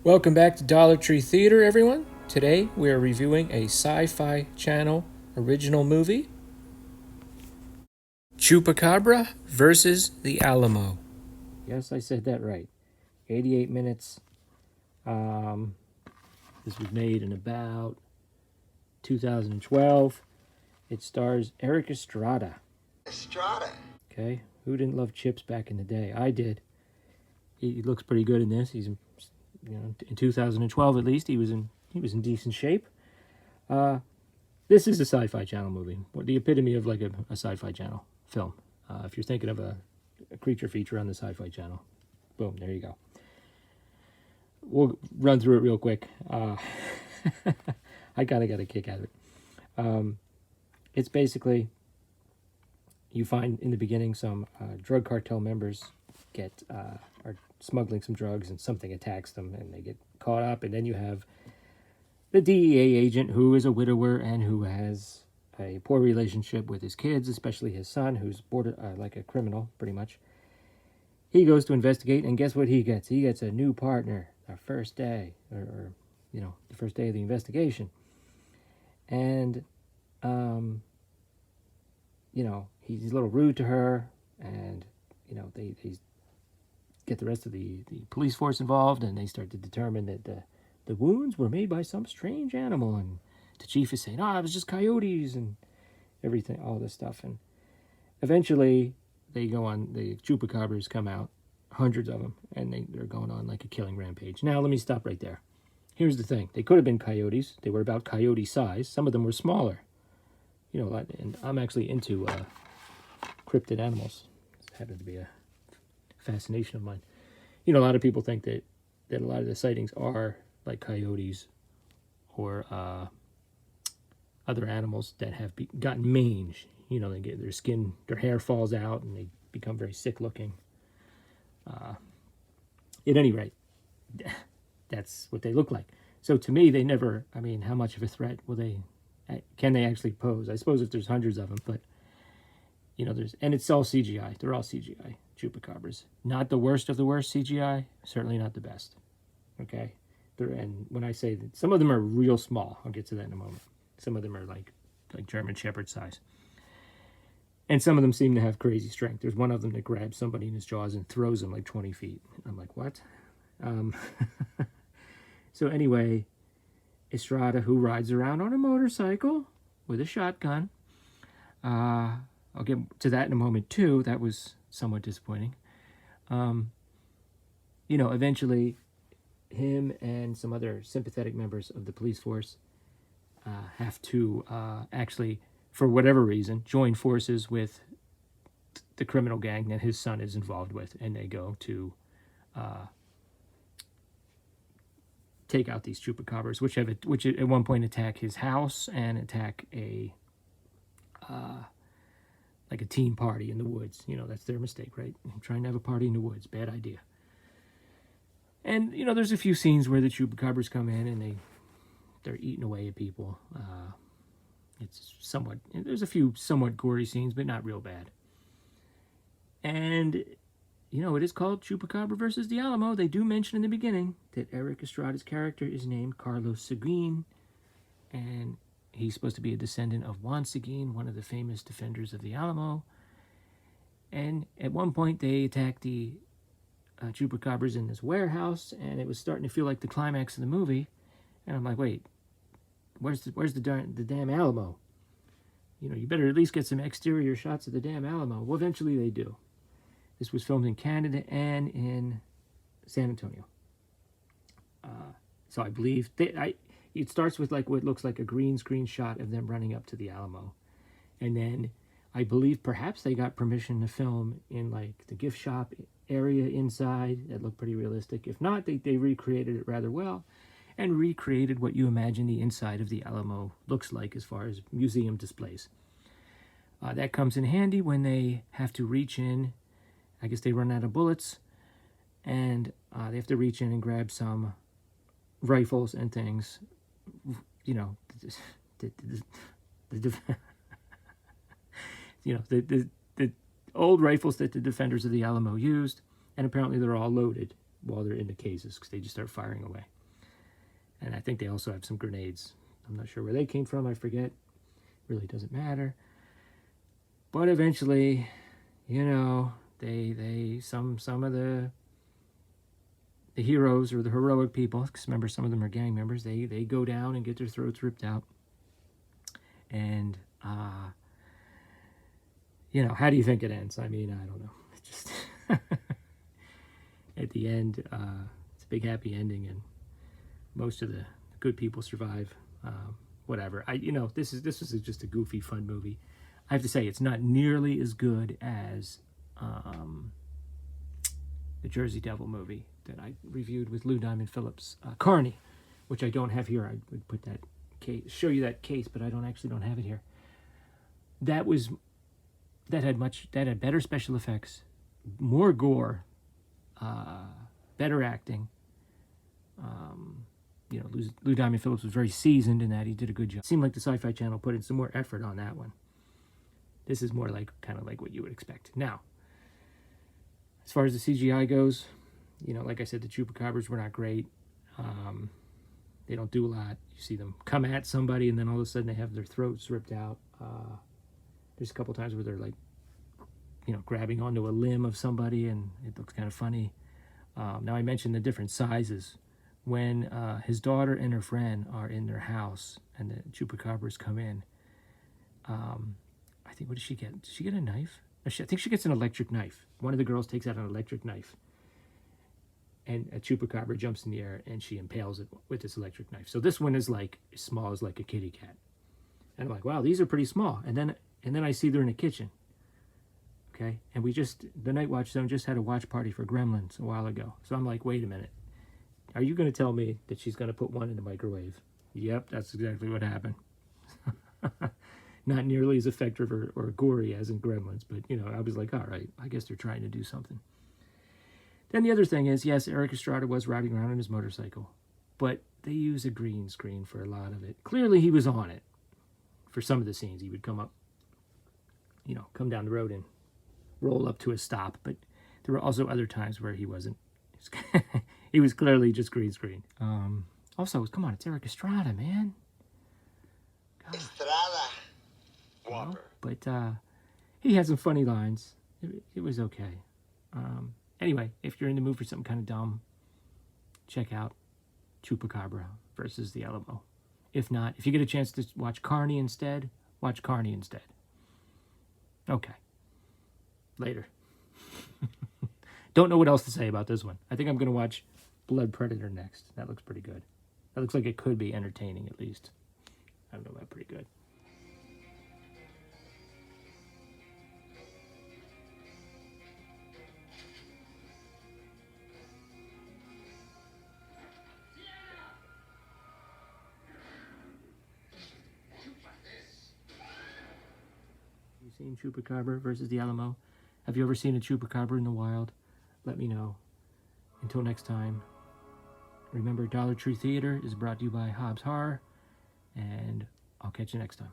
Welcome back to Dollar Tree Theater, everyone. Today we are reviewing a Sci-Fi Channel original movie, Chupacabra vs. The Alamo. Yes, I said that right. 88 minutes. This was made in about 2012. It stars Erik Estrada. Okay, who didn't love Chips back in the day? I did. He looks pretty good in this. He's in 2012 at least, he was in decent shape. This is a Sci-Fi Channel movie, the epitome of like a Sci-Fi Channel film. If you're thinking of a creature feature on the Sci-Fi Channel, boom, there you go. We'll run through it real quick. I kind of got a kick out of it. It's basically, you find in the beginning some drug cartel members are smuggling some drugs and something attacks them and they get caught up, and then you have the DEA agent who is a widower and who has a poor relationship with his kids, especially his son, who's like a criminal pretty much. He goes to investigate, and guess what he gets? He gets a new partner the first day, or the first day of the investigation. And he's a little rude to her, and they get the rest of the police force involved, and they start to determine that the wounds were made by some strange animal, and the chief is saying, it was just coyotes and everything, all this stuff. And eventually they go on, the chupacabras come out, hundreds of them, and they're going on like a killing rampage. Now let me stop right there. Here's the thing. They could have been coyotes. They were about coyote size. Some of them were smaller. And I'm actually into cryptid animals. It happened to be a fascination of mine. A lot of people think that a lot of the sightings are like coyotes or other animals that have gotten mange. They get their skin, their hair falls out, and they become very sick looking. At any rate, that's what they look like. So to me, they never, how much of a threat can they actually pose? I suppose if there's hundreds of them, but and it's all CGI. They're all CGI chupacabras. Not the worst of the worst CGI, certainly not the best. Okay? And when I say that, some of them are real small. I'll get to that in a moment. Some of them are like German Shepherd size. And some of them seem to have crazy strength. There's one of them that grabs somebody in his jaws and throws him like 20 feet. I'm like, what? So anyway, Estrada, who rides around on a motorcycle with a shotgun. I'll get to that in a moment too. That was somewhat disappointing. Eventually him and some other sympathetic members of the police force have to actually, for whatever reason, join forces with the criminal gang that his son is involved with, and they go to take out these chupacabras, which at one point attack his house and attack a teen party in the woods. That's their mistake, right? Trying to have a party in the woods, bad idea. And there's a few scenes where the chupacabras come in and they're eating away at people. There's a few somewhat gory scenes, but not real bad. And it is called Chupacabra versus The Alamo. They do mention in the beginning that Erik Estrada's character is named Carlos Seguin, and he's supposed to be a descendant of Juan Seguin, one of the famous defenders of the Alamo. And at one point, they attacked the chupacabras in this warehouse, and it was starting to feel like the climax of the movie. And I'm like, wait, where's the damn Alamo? You better at least get some exterior shots of the damn Alamo. Well, eventually they do. This was filmed in Canada and in San Antonio. So I believe it starts with like what looks like a green screen shot of them running up to the Alamo. And then I believe perhaps they got permission to film in like the gift shop area inside. That looked pretty realistic. If not, they recreated it rather well and recreated what you imagine the inside of the Alamo looks like as far as museum displays. That comes in handy when they have to reach in. I guess they run out of bullets, and they have to reach in and grab some rifles and things. The old rifles that the defenders of the Alamo used, and apparently they're all loaded while they're in the cases because they just start firing away. And I think they also have some grenades. I'm not sure where they came from. I forget. Really doesn't matter. But eventually, you know, some of the heroes or the heroic people, because remember some of them are gang members, they go down and get their throats ripped out. And you know, how do you think it ends? I mean, I don't know. It's just at the end, it's a big happy ending, and most of the good people survive. Whatever. You know, this is just a goofy, fun movie. I have to say, it's not nearly as good as the Jersey Devil movie that I reviewed with Lou Diamond Phillips, Carney, which I don't have here. I would put that case, show you that case, but I don't have it here. That had better special effects, more gore, better acting. You know, Lou Diamond Phillips was very seasoned in that. He did a good job. It seemed like the Sci-Fi Channel put in some more effort on that one. This is more like, kind of like what you would expect. Now, as far as the CGI goes, you know, like I said, the Chupacabras were not great. They don't do a lot. You see them come at somebody, and then all of a sudden they have their throats ripped out. There's a couple times where they're like, you know, grabbing onto a limb of somebody, and it looks kind of funny. Now, I mentioned the different sizes. When his daughter and her friend are in their house and the Chupacabras come in, I think, what does she get? Does she get a knife? I think she gets an electric knife. One of the girls takes out an electric knife, and a Chupacabra jumps in the air, and she impales it with this electric knife. So this one is like as small as like a kitty cat. And I'm like, wow, these are pretty small. And then I see they're in the kitchen. Okay, and the Night Watch Zone just had a watch party for Gremlins a while ago. So I'm like, wait a minute. Are you going to tell me that she's going to put one in the microwave? Yep, that's exactly what happened. Not nearly as effective or gory as in Gremlins, but, you know, I was like, all right, I guess they're trying to do something. Then the other thing is, yes, Erik Estrada was riding around on his motorcycle, but they use a green screen for a lot of it. Clearly he was on it for some of the scenes. He would come up, you know, come down the road and roll up to a stop, but there were also other times where he wasn't. He was clearly just green screen. Also, come on, it's Erik Estrada, man. God. Estrada. Well, but he had some funny lines. It was okay. Anyway, if you're in the mood for something kind of dumb, check out Chupacabra versus The Alamo. If not, if you get a chance to watch Carney instead, watch Carney instead. Okay. Later. Don't know what else to say about this one. I think I'm going to watch Blood Predator next. That looks pretty good. That looks like it could be entertaining, at least. I don't know about pretty good. You seen Chupacabra versus The Alamo? Have you ever seen a Chupacabra in the wild? Let me know. Until next time, remember Dollar Tree Theater is brought to you by Hobbs Horror, and I'll catch you next time.